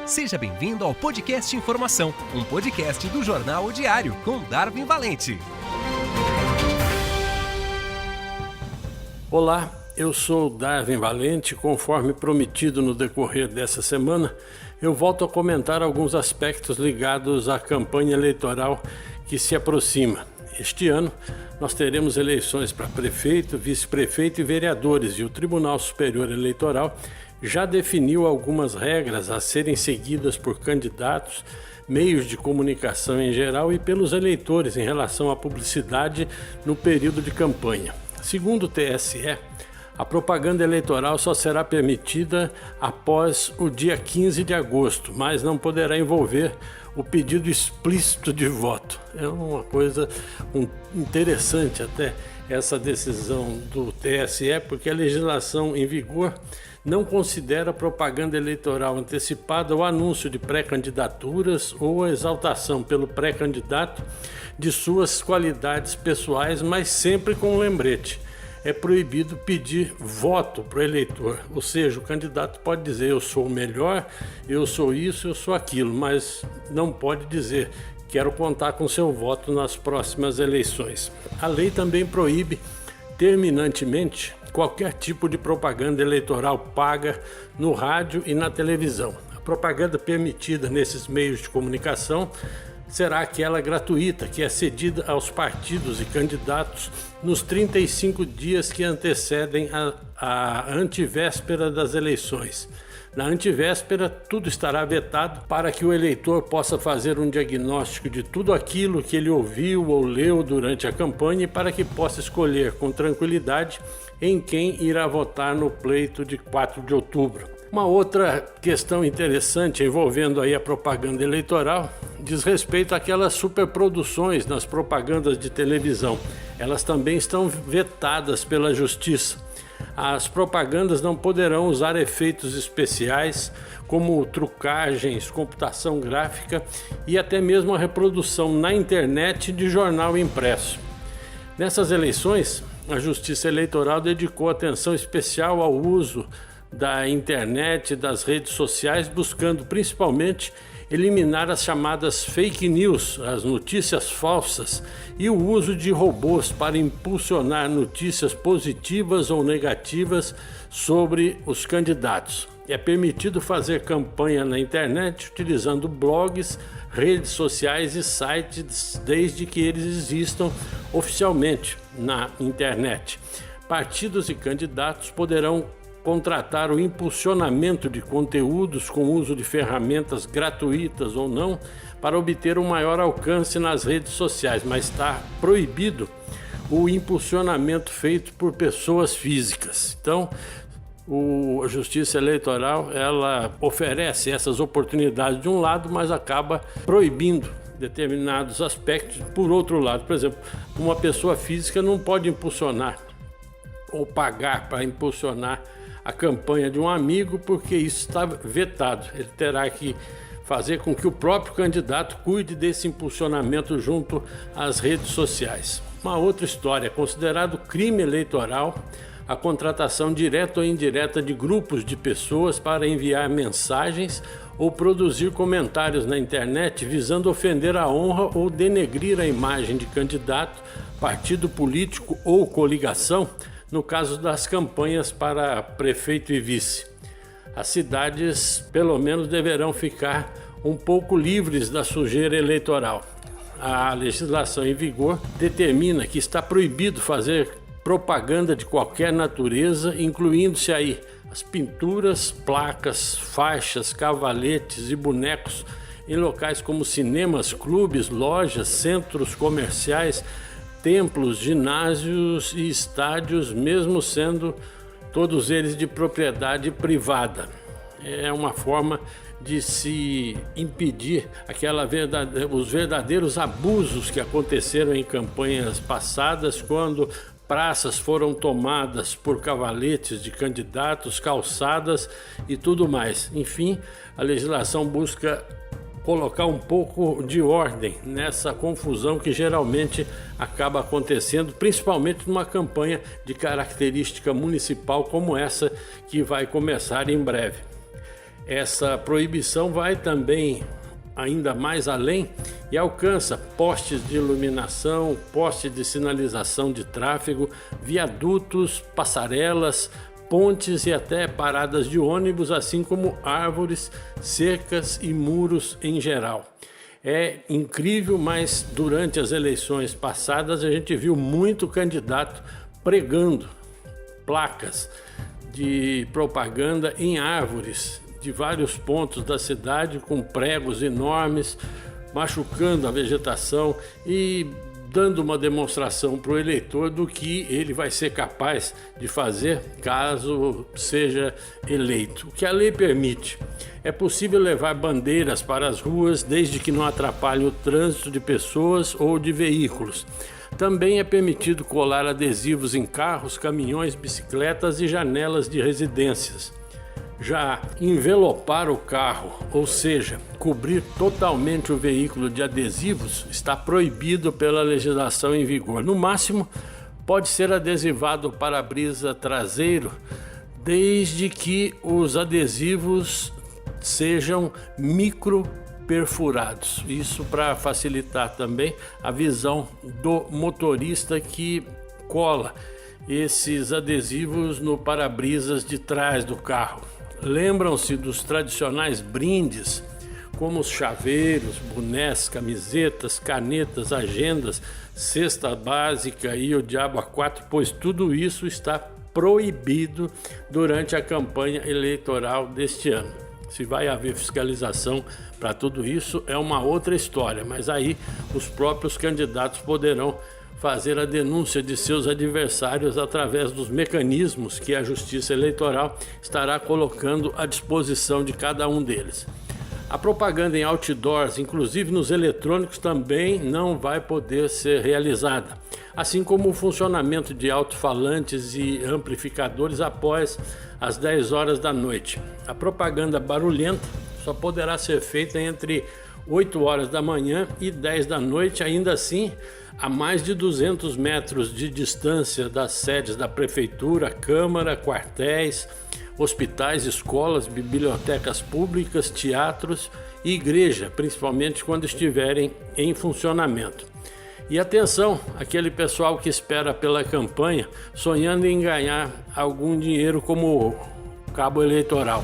Seja bem-vindo ao Podcast Informação, um podcast do Jornal O Diário, com Darwin Valente. Olá, eu sou Darwin Valente. Conforme prometido no decorrer dessa semana, eu volto a comentar alguns aspectos ligados à campanha eleitoral que se aproxima. Este ano, nós teremos eleições para prefeito, vice-prefeito e vereadores, e o Tribunal Superior Eleitoral já definiu algumas regras a serem seguidas por candidatos, meios de comunicação em geral e pelos eleitores em relação à publicidade no período de campanha. Segundo o TSE, a propaganda eleitoral só será permitida após o dia 15 de agosto, mas não poderá envolver o pedido explícito de voto. É uma coisa interessante até essa decisão do TSE, porque a legislação em vigor não considera propaganda eleitoral antecipada o anúncio de pré-candidaturas ou a exaltação pelo pré-candidato de suas qualidades pessoais, mas sempre com um lembrete. É proibido pedir voto para o eleitor, ou seja, o candidato pode dizer eu sou o melhor, eu sou isso, eu sou aquilo, mas não pode dizer quero contar com seu voto nas próximas eleições. A lei também proíbe terminantemente qualquer tipo de propaganda eleitoral paga no rádio e na televisão. A propaganda permitida nesses meios de comunicação será aquela gratuita, que é cedida aos partidos e candidatos nos 35 dias que antecedem a antivéspera das eleições. Na antivéspera, tudo estará vetado para que o eleitor possa fazer um diagnóstico de tudo aquilo que ele ouviu ou leu durante a campanha e para que possa escolher com tranquilidade em quem irá votar no pleito de 4 de outubro. Uma outra questão interessante envolvendo aí a propaganda eleitoral diz respeito àquelas superproduções nas propagandas de televisão. Elas também estão vetadas pela Justiça. As propagandas não poderão usar efeitos especiais como trucagens, computação gráfica e até mesmo a reprodução na internet de jornal impresso. Nessas eleições, a Justiça Eleitoral dedicou atenção especial ao uso da internet e das redes sociais, buscando principalmente eliminar as chamadas fake news, as notícias falsas, e o uso de robôs para impulsionar notícias positivas ou negativas sobre os candidatos. É permitido fazer campanha na internet utilizando blogs, redes sociais e sites, desde que eles existam oficialmente na internet. Partidos e candidatos poderão contratar o impulsionamento de conteúdos com uso de ferramentas gratuitas ou não para obter um maior alcance nas redes sociais, mas está proibido o impulsionamento feito por pessoas físicas. Então, a Justiça Eleitoral ela oferece essas oportunidades de um lado, mas acaba proibindo determinados aspectos por outro lado. Por exemplo, uma pessoa física não pode impulsionar ou pagar para impulsionar a campanha de um amigo, porque isso está vetado. Ele terá que fazer com que o próprio candidato cuide desse impulsionamento junto às redes sociais. Uma outra história: é considerado crime eleitoral a contratação direta ou indireta de grupos de pessoas para enviar mensagens ou produzir comentários na internet visando ofender a honra ou denegrir a imagem de candidato, partido político ou coligação, no caso das campanhas para prefeito e vice. As cidades, pelo menos, deverão ficar um pouco livres da sujeira eleitoral. A legislação em vigor determina que está proibido fazer propaganda de qualquer natureza, incluindo-se aí as pinturas, placas, faixas, cavaletes e bonecos em locais como cinemas, clubes, lojas, centros comerciais, templos, ginásios e estádios, mesmo sendo todos eles de propriedade privada. É uma forma de se impedir os verdadeiros abusos que aconteceram em campanhas passadas, quando praças foram tomadas por cavaletes de candidatos, calçadas e tudo mais. Enfim, a legislação busca colocar um pouco de ordem nessa confusão que geralmente acaba acontecendo, principalmente numa campanha de característica municipal como essa que vai começar em breve. Essa proibição vai também ainda mais além e alcança postes de iluminação, postes de sinalização de tráfego, viadutos, passarelas, pontes e até paradas de ônibus, assim como árvores, cercas e muros em geral. É incrível, mas durante as eleições passadas a gente viu muito candidato pregando placas de propaganda em árvores de vários pontos da cidade, com pregos enormes, machucando a vegetação e dando uma demonstração para o eleitor do que ele vai ser capaz de fazer caso seja eleito. O que a lei permite: é possível levar bandeiras para as ruas desde que não atrapalhe o trânsito de pessoas ou de veículos. Também é permitido colar adesivos em carros, caminhões, bicicletas e janelas de residências. Já envelopar o carro, ou seja, cobrir totalmente o veículo de adesivos, está proibido pela legislação em vigor. No máximo, pode ser adesivado o para-brisa traseiro, desde que os adesivos sejam microperfurados. Isso para facilitar também a visão do motorista que cola esses adesivos no para-brisas de trás do carro. Lembram-se dos tradicionais brindes, como os chaveiros, bonés, camisetas, canetas, agendas, cesta básica e o diabo a quatro, pois tudo isso está proibido durante a campanha eleitoral deste ano. Se vai haver fiscalização para tudo isso é uma outra história, mas aí os próprios candidatos poderão fazer a denúncia de seus adversários através dos mecanismos que a Justiça Eleitoral estará colocando à disposição de cada um deles. A propaganda em outdoors, inclusive nos eletrônicos, também não vai poder ser realizada, assim como o funcionamento de alto-falantes e amplificadores após as 10 horas da noite. A propaganda barulhenta só poderá ser feita entre 8 horas da manhã e 10 da noite, ainda assim, a mais de 200 metros de distância das sedes da Prefeitura, Câmara, quartéis, hospitais, escolas, bibliotecas públicas, teatros e igreja, principalmente quando estiverem em funcionamento. E atenção, aquele pessoal que espera pela campanha, sonhando em ganhar algum dinheiro como cabo eleitoral.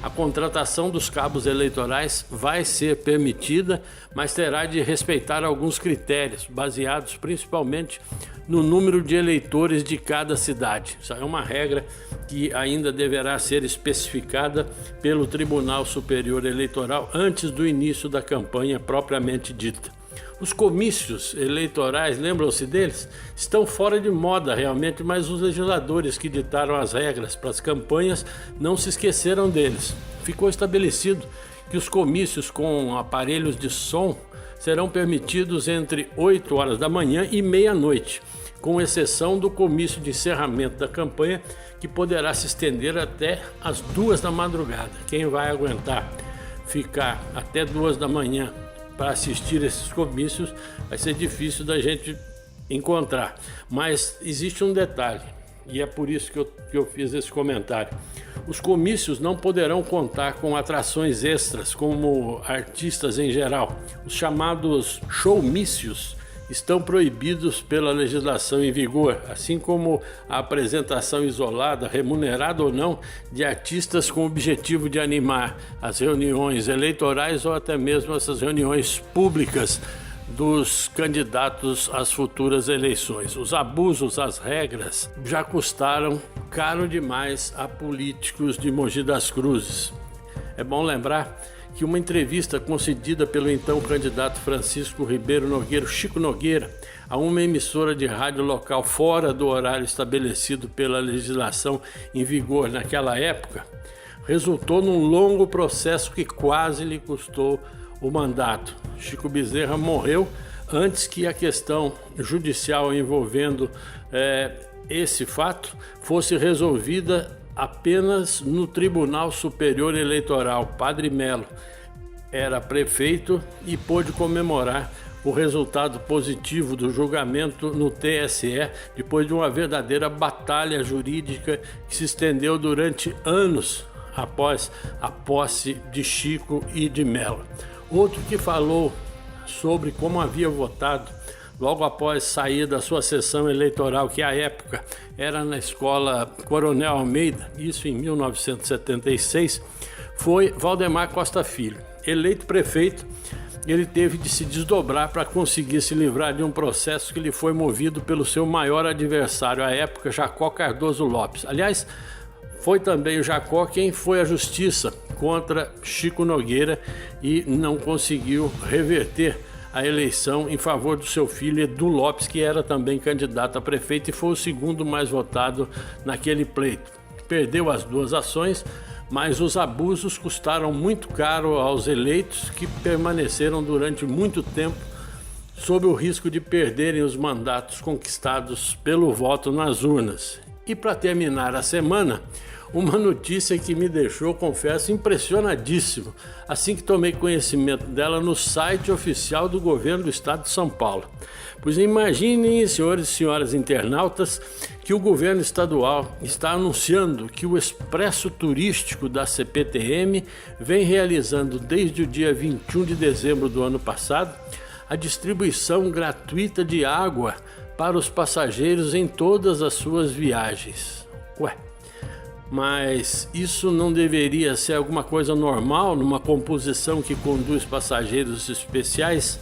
A contratação dos cabos eleitorais vai ser permitida, mas terá de respeitar alguns critérios, baseados principalmente no número de eleitores de cada cidade. Isso é uma regra que ainda deverá ser especificada pelo Tribunal Superior Eleitoral antes do início da campanha propriamente dita. Os comícios eleitorais, lembram-se deles? Estão fora de moda realmente, mas os legisladores que ditaram as regras para as campanhas não se esqueceram deles. Ficou estabelecido que os comícios com aparelhos de som serão permitidos entre 8 horas da manhã e meia-noite, com exceção do comício de encerramento da campanha, que poderá se estender até as 2 da madrugada. Quem vai aguentar ficar até 2 da manhã para assistir esses comícios vai ser difícil da gente encontrar. Mas existe um detalhe, e é por isso que eu fiz esse comentário. Os comícios não poderão contar com atrações extras, como artistas em geral. Os chamados showmícios estão proibidos pela legislação em vigor, assim como a apresentação isolada, remunerada ou não, de artistas com o objetivo de animar as reuniões eleitorais ou até mesmo essas reuniões públicas dos candidatos às futuras eleições. Os abusos às regras já custaram caro demais a políticos de Mogi das Cruzes. É bom lembrar que uma entrevista concedida pelo então candidato Francisco Ribeiro Nogueira, Chico Nogueira, a uma emissora de rádio local fora do horário estabelecido pela legislação em vigor naquela época, resultou num longo processo que quase lhe custou o mandato. Chico Bezerra morreu antes que a questão judicial envolvendo esse fato fosse resolvida apenas no Tribunal Superior Eleitoral. Padre Melo era prefeito e pôde comemorar o resultado positivo do julgamento no TSE depois de uma verdadeira batalha jurídica que se estendeu durante anos após a posse de Chico e de Mello. Outro que falou sobre como havia votado logo após sair da sua sessão eleitoral, que à época era na Escola Coronel Almeida, isso em 1976, foi Valdemar Costa Filho. Eleito prefeito, ele teve de se desdobrar para conseguir se livrar de um processo que lhe foi movido pelo seu maior adversário à época, Jacó Cardoso Lopes. Aliás, foi também o Jacó quem foi à justiça contra Chico Nogueira e não conseguiu reverter a eleição em favor do seu filho Edu Lopes, que era também candidato a prefeito e foi o segundo mais votado naquele pleito. Perdeu as duas ações, mas os abusos custaram muito caro aos eleitos, que permaneceram durante muito tempo sob o risco de perderem os mandatos conquistados pelo voto nas urnas. E para terminar a semana, uma notícia que me deixou, confesso, impressionadíssimo assim que tomei conhecimento dela no site oficial do governo do estado de São Paulo. Pois imaginem, senhores e senhoras internautas, que o governo estadual está anunciando que o expresso turístico da CPTM vem realizando desde o dia 21 de dezembro do ano passado a distribuição gratuita de água para os passageiros em todas as suas viagens. Ué, mas isso não deveria ser alguma coisa normal numa composição que conduz passageiros especiais,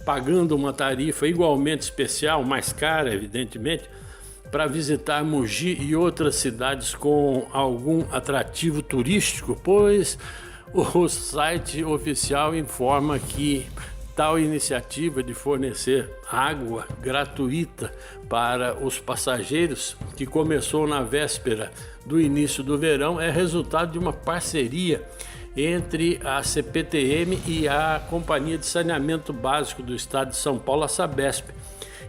pagando uma tarifa igualmente especial, mais cara, evidentemente, para visitar Mogi e outras cidades com algum atrativo turístico? Pois o site oficial informa que tal iniciativa de fornecer água gratuita para os passageiros, que começou na véspera do início do verão, é resultado de uma parceria entre a CPTM e a Companhia de Saneamento Básico do Estado de São Paulo, a Sabesp,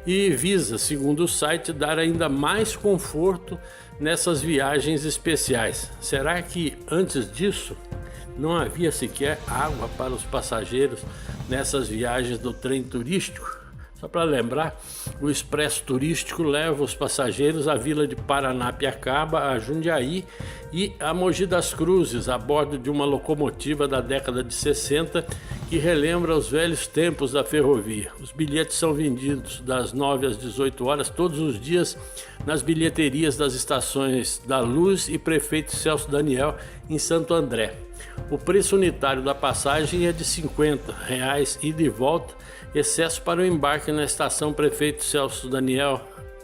e visa, segundo o site, dar ainda mais conforto nessas viagens especiais. Será que antes disso não havia sequer água para os passageiros nessas viagens do trem turístico? Só para lembrar, o expresso turístico leva os passageiros à vila de Paranapiacaba, a Jundiaí e a Mogi das Cruzes, a bordo de uma locomotiva da década de 60 que relembra os velhos tempos da ferrovia. Os bilhetes são vendidos das 9 às 18 horas todos os dias nas bilheterias das estações da Luz e Prefeito Celso Daniel, em Santo André. O preço unitário da passagem é de R$ 50 ida e volta, excesso para o embarque na estação Prefeito Celso Daniel,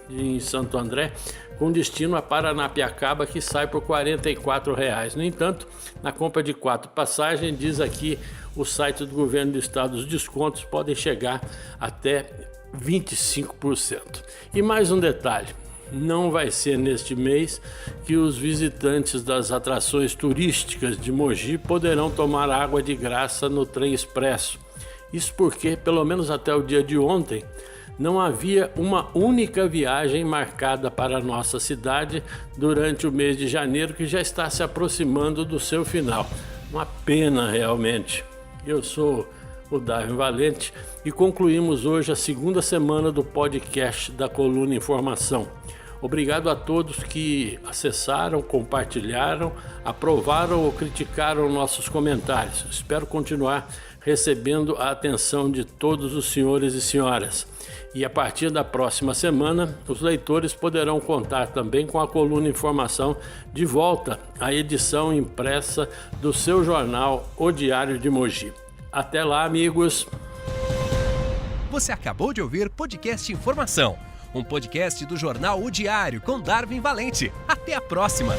em Santo André, com destino a Paranapiacaba, que sai por R$ 44. No entanto, na compra de 4 passagens, diz aqui o site do governo do estado, os descontos podem chegar até 25%. E mais um detalhe: não vai ser neste mês que os visitantes das atrações turísticas de Mogi poderão tomar água de graça no trem expresso. Isso porque, pelo menos até o dia de ontem, não havia uma única viagem marcada para a nossa cidade durante o mês de janeiro, que já está se aproximando do seu final. Uma pena, realmente. Eu sou o Darwin Valente e concluímos hoje a segunda semana do podcast da Coluna Informação. Obrigado a todos que acessaram, compartilharam, aprovaram ou criticaram nossos comentários. Espero continuar recebendo a atenção de todos os senhores e senhoras. E a partir da próxima semana, os leitores poderão contar também com a Coluna Informação de volta à edição impressa do seu jornal O Diário de Mogi. Até lá, amigos! Você acabou de ouvir Podcast Informação, um podcast do jornal O Diário com Darwin Valente. Até a próxima!